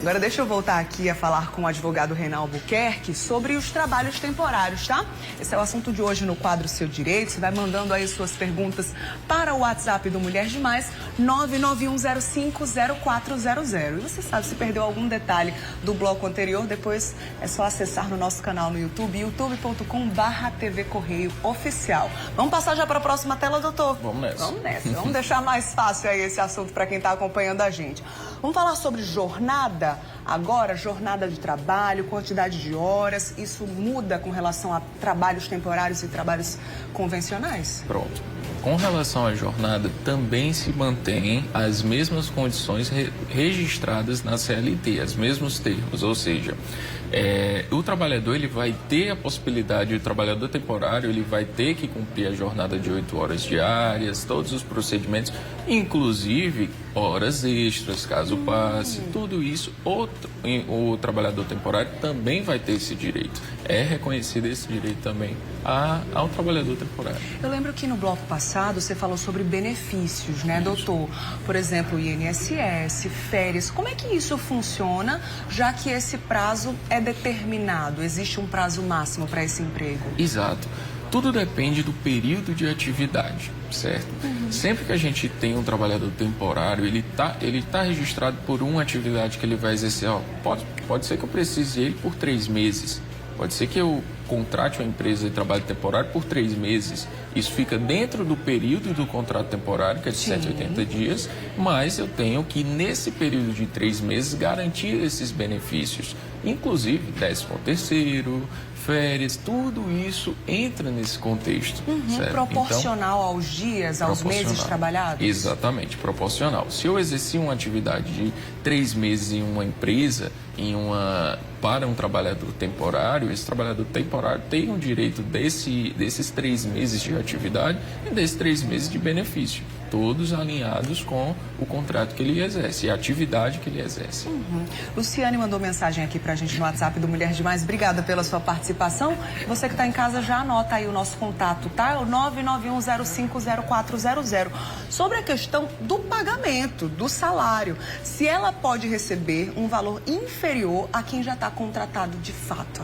Agora deixa eu voltar aqui a falar com o advogado Reinaldo Buquerque sobre os trabalhos temporários, tá? Esse é o assunto de hoje no quadro Seu Direito. Você vai mandando aí suas perguntas para o WhatsApp do Mulher Demais, 991050400. E você sabe, se perdeu algum detalhe do bloco anterior, depois é só acessar no nosso canal no YouTube, youtube.com/TV Correio Oficial. Vamos passar já para a próxima tela, doutor? Vamos nessa. Vamos nessa. Vamos deixar mais fácil aí esse assunto para quem está acompanhando a gente. Vamos falar sobre jornada agora, jornada de trabalho, quantidade de horas. Isso muda com relação a trabalhos temporários e trabalhos convencionais? Pronto. Com relação à jornada, também se mantém as mesmas condições registradas na CLT, os mesmos termos, ou seja, o trabalhador ele vai ter a possibilidade, o trabalhador temporário ele vai ter que cumprir a jornada de 8 horas diárias, todos os procedimentos, inclusive horas extras, caso passe, tudo isso, o trabalhador temporário também vai ter esse direito. É reconhecido esse direito também ao trabalhador temporário. Eu lembro que no bloco passado você falou sobre benefícios, né, doutor? Por exemplo, INSS, férias. Como é que isso funciona, já que esse prazo é determinado? Existe um prazo máximo para esse emprego? Exato. Tudo depende do período de atividade, certo? Sempre que a gente tem um trabalhador temporário, ele tá registrado por uma atividade que ele vai exercer. Pode ser que eu precise dele por 3 meses. Pode ser que eu contrate uma empresa de trabalho temporário por 3 meses. Isso fica dentro do período do contrato temporário, que é de 180 dias, mas eu tenho que, nesse período de 3 meses, garantir esses benefícios. Inclusive, 13º, férias, tudo isso entra nesse contexto. Certo? Proporcional aos dias, aos meses trabalhados? Exatamente, proporcional. Se eu exerci uma atividade de 3 meses em uma empresa, para um trabalhador temporário, esse trabalhador temporário tem o direito desses 3 meses de atividade e desses 3 meses de benefício, todos alinhados com o contrato que ele exerce e a atividade que ele exerce. Luciane mandou mensagem aqui pra gente no WhatsApp do Mulher Demais. Obrigada pela sua participação. Você que está em casa já anota aí o nosso contato, tá? É o 991050400. Sobre a questão do pagamento, do salário. Se ela pode receber um valor inferior a quem já está contratado de fato.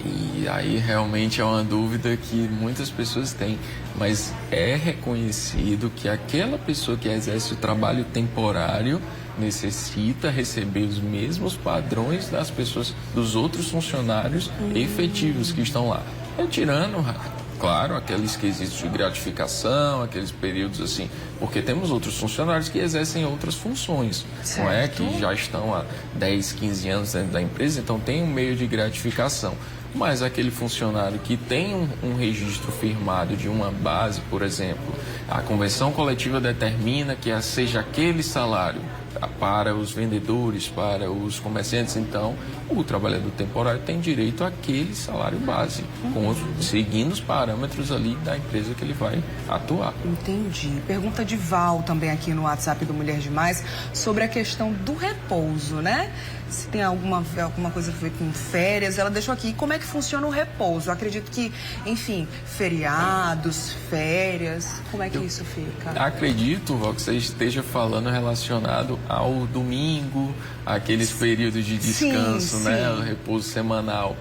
E aí realmente é uma dúvida que muitas pessoas têm, mas é reconhecido que aquela pessoa que exerce o trabalho temporário necessita receber os mesmos padrões das pessoas, dos outros funcionários efetivos que estão lá. Retirando, claro, aqueles quesitos de gratificação, aqueles períodos assim, porque temos outros funcionários que exercem outras funções, não é? Que já estão há 10, 15 anos dentro da empresa, então tem um meio de gratificação. Mas aquele funcionário que tem um registro firmado de uma base, por exemplo, a convenção coletiva determina que seja aquele salário para os vendedores, para os comerciantes, então o trabalhador temporário tem direito àquele salário base, seguindo os parâmetros ali da empresa que ele vai atuar. Entendi. Pergunta de Val também aqui no WhatsApp do Mulher Demais sobre a questão do repouso, né? Se tem alguma coisa a ver com férias, ela deixou aqui. Como é que funciona o repouso? Eu acredito que, enfim, feriados, férias, como é que isso fica? Acredito, Val, que você esteja falando relacionado ao domingo, aqueles períodos de descanso, né? O repouso semanal.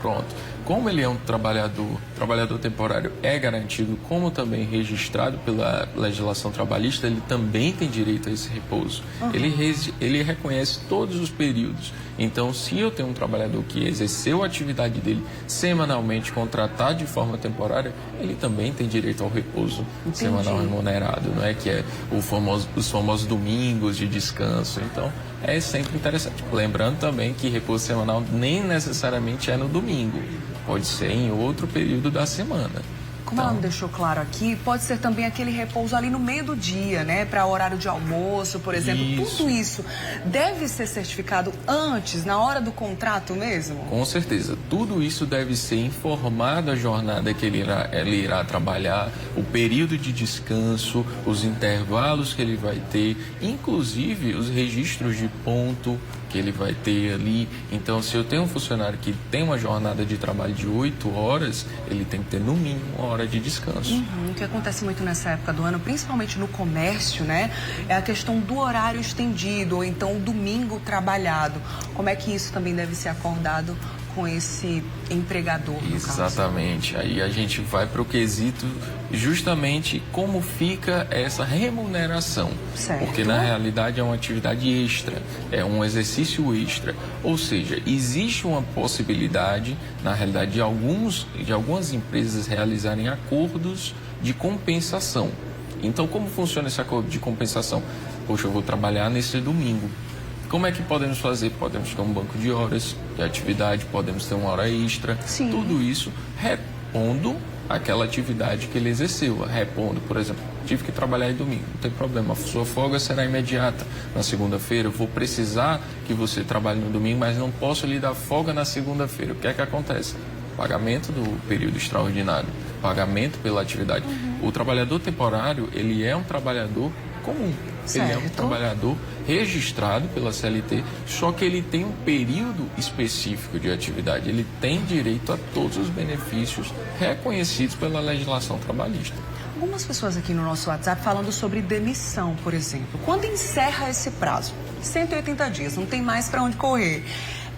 Pronto. Como ele é um trabalhador temporário é garantido, como também registrado pela legislação trabalhista, ele também tem direito a esse repouso. Ele reconhece todos os períodos. Então, se eu tenho um trabalhador que exerceu a atividade dele semanalmente, contratado de forma temporária, ele também tem direito ao repouso semanal remunerado, não é? Que é os famosos domingos de descanso. Então, é sempre interessante. Lembrando também que repouso semanal nem necessariamente é no domingo. Pode ser em outro período da semana. Como ela me deixou claro aqui, pode ser também aquele repouso ali no meio do dia, né? Para horário de almoço, por exemplo. Isso. Tudo isso deve ser certificado antes, na hora do contrato mesmo? Com certeza. Tudo isso deve ser informado a jornada que ele irá trabalhar, o período de descanso, os intervalos que ele vai ter, inclusive os registros de ponto que que ele vai ter ali. Então, se eu tenho um funcionário que tem uma jornada de trabalho de 8 horas, ele tem que ter no mínimo 1 hora de descanso. O que acontece muito nessa época do ano, principalmente no comércio, né, é a questão do horário estendido, ou então o domingo trabalhado. Como é que isso também deve ser acordado com esse empregador, no caso? Exatamente. Aí a gente vai para o quesito justamente como fica essa remuneração. Certo. Porque na realidade é uma atividade extra, é um exercício extra. Ou seja, existe uma possibilidade, na realidade, de algumas empresas realizarem acordos de compensação. Então, como funciona esse acordo de compensação? Poxa, eu vou trabalhar nesse domingo. Como é que podemos fazer? Podemos ter um banco de horas de atividade, podemos ter 1 hora extra. Sim. Tudo isso repondo aquela atividade que ele exerceu. Repondo, por exemplo, tive que trabalhar em domingo, não tem problema, a sua folga será imediata. Na segunda-feira eu vou precisar que você trabalhe no domingo, mas não posso lhe dar folga na segunda-feira. O que é que acontece? Pagamento do período extraordinário, pagamento pela atividade. O trabalhador temporário, ele é um trabalhador comum. Ele é um trabalhador registrado pela CLT, só que ele tem um período específico de atividade. Ele tem direito a todos os benefícios reconhecidos pela legislação trabalhista. Algumas pessoas aqui no nosso WhatsApp falando sobre demissão, por exemplo. Quando encerra esse prazo? 180 dias, não tem mais para onde correr.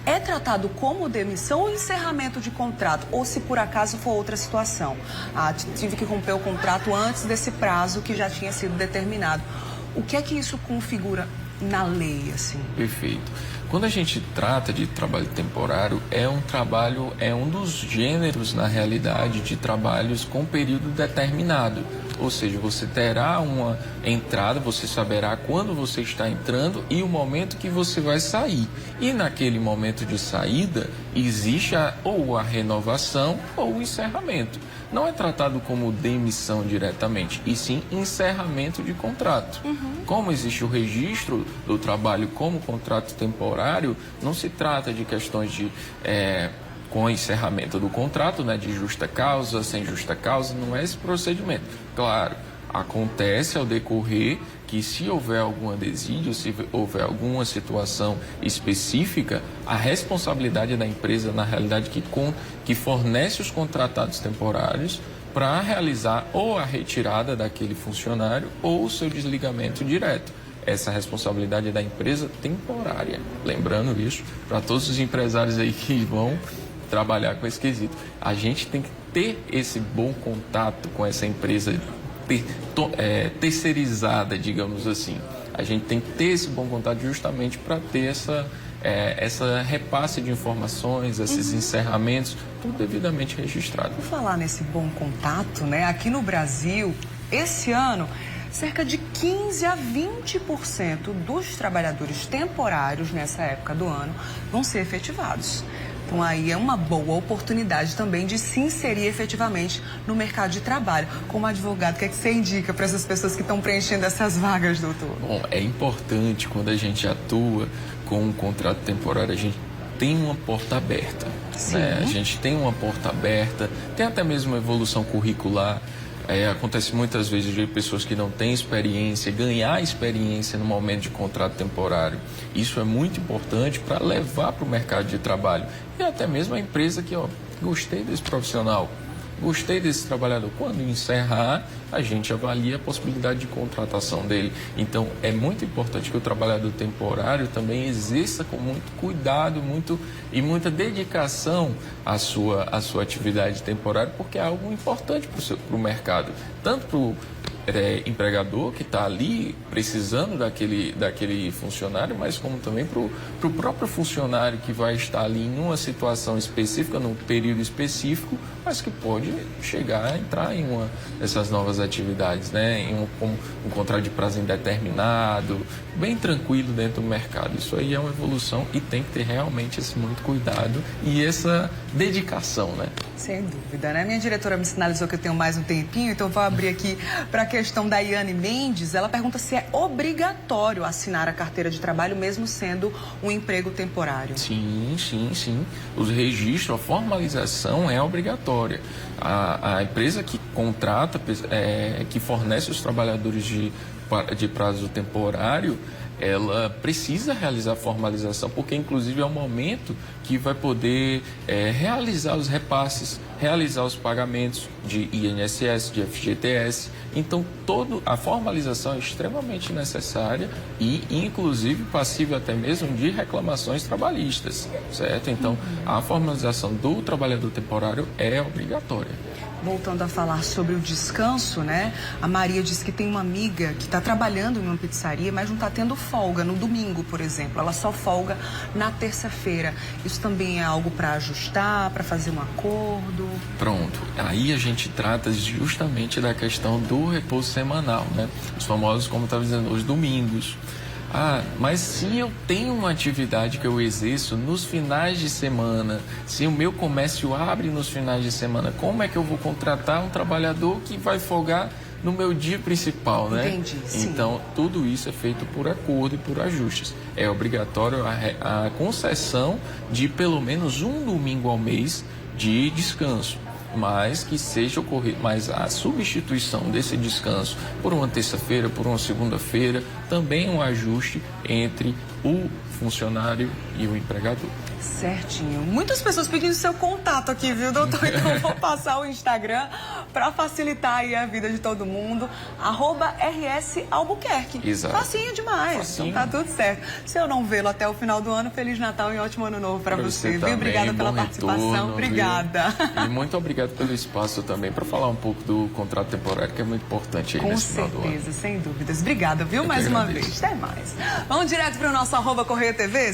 É tratado como demissão ou encerramento de contrato? Ou se por acaso for outra situação? Tive que romper o contrato antes desse prazo que já tinha sido determinado. O que é que isso configura na lei, assim? Perfeito. Quando a gente trata de trabalho temporário, é um dos gêneros, na realidade, de trabalhos com período determinado. Ou seja, você terá uma entrada, você saberá quando você está entrando e o momento que você vai sair. E naquele momento de saída, existe ou a renovação ou o encerramento. Não é tratado como demissão diretamente, e sim encerramento de contrato. Como existe o registro do trabalho como contrato temporário, não se trata de questões de com o encerramento do contrato, né, de justa causa, sem justa causa, não é esse procedimento. Claro, acontece ao decorrer que se houver algum desídio, se houver alguma situação específica, a responsabilidade da empresa, na realidade, que fornece os contratados temporários para realizar ou a retirada daquele funcionário ou o seu desligamento direto. Essa responsabilidade é da empresa temporária. Lembrando isso, para todos os empresários aí que vão trabalhar com esse quesito. A gente tem que ter esse bom contato com essa empresa terceirizada, digamos assim. A gente tem que ter esse bom contato justamente para ter essa repasse de informações, esses encerramentos, tudo devidamente registrado. Por falar nesse bom contato, né? Aqui no Brasil, esse ano, cerca de 15 a 20% dos trabalhadores temporários nessa época do ano vão ser efetivados. Então, aí é uma boa oportunidade também de se inserir efetivamente no mercado de trabalho. Como advogado, o que é que você indica para essas pessoas que estão preenchendo essas vagas, doutor? Bom, é importante quando a gente atua com um contrato temporário, a gente tem uma porta aberta. Né? A gente tem uma porta aberta, tem até mesmo uma evolução curricular. Acontece muitas vezes de pessoas que não têm experiência, ganhar experiência no momento de contrato temporário. Isso é muito importante para levar para o mercado de trabalho. E até mesmo a empresa que, gostei desse profissional, gostei desse trabalhador. Quando encerrar, a gente avalia a possibilidade de contratação dele. Então, é muito importante que o trabalhador temporário também exerça com muito cuidado e muita dedicação à sua atividade temporária, porque é algo importante para o mercado, tanto para o empregador que está ali precisando daquele funcionário, mas como também para o próprio funcionário que vai estar ali em uma situação específica, num período específico, mas que pode chegar a entrar em uma dessas novas atividades, né? Em um contrato de prazo indeterminado, bem tranquilo dentro do mercado. Isso aí é uma evolução e tem que ter realmente esse muito cuidado e essa dedicação, né? Sem dúvida, né? Minha diretora me sinalizou que eu tenho mais um tempinho, então eu vou abrir aqui para a questão da Iane Mendes. Ela pergunta se é obrigatório assinar a carteira de trabalho, mesmo sendo um emprego temporário. Sim. Os registros, a formalização é obrigatória. A empresa que contrata, que fornece os trabalhadores de prazo temporário, ela precisa realizar a formalização, porque inclusive é o momento que vai poder realizar os repasses, realizar os pagamentos de INSS, de FGTS. Então, toda a formalização é extremamente necessária e, inclusive, passível até mesmo de reclamações trabalhistas, certo? Então, a formalização do trabalhador temporário é obrigatória. Voltando a falar sobre o descanso, né? A Maria diz que tem uma amiga que está trabalhando em uma pizzaria, mas não está tendo folga no domingo, por exemplo. Ela só folga na terça-feira. Isso também é algo para ajustar, para fazer um acordo? Pronto. Aí a gente trata justamente da questão do repouso semanal, né? Os famosos, como estava dizendo, os domingos. Ah, mas se eu tenho uma atividade que eu exerço nos finais de semana, se o meu comércio abre nos finais de semana, como é que eu vou contratar um trabalhador que vai folgar no meu dia principal, né? Entendi, sim. Então, tudo isso é feito por acordo e por ajustes. É obrigatório a concessão de pelo menos um domingo ao mês de descanso, mas que seja ocorrido, mas a substituição desse descanso por uma terça-feira, por uma segunda-feira, também é um ajuste entre o funcionário e o empregador. Certinho. Muitas pessoas pedindo seu contato aqui, viu, doutor? Então vou passar o Instagram para facilitar aí a vida de todo mundo. @RS Albuquerque. Exato. Facinho demais. Facinho. Então tá tudo certo. Se eu não vê-lo até o final do ano, Feliz Natal e ótimo ano novo para você, viu? Também, Obrigada pela bom participação. retorno, Obrigada. Viu? E muito obrigado pelo espaço também para falar um pouco do contrato temporário, que é muito importante aí nesse final do ano. Com certeza, sem dúvidas. Obrigada, viu? Eu Mais que uma agradeço. vez. Até mais. Vamos direto para o nosso @Correio TV?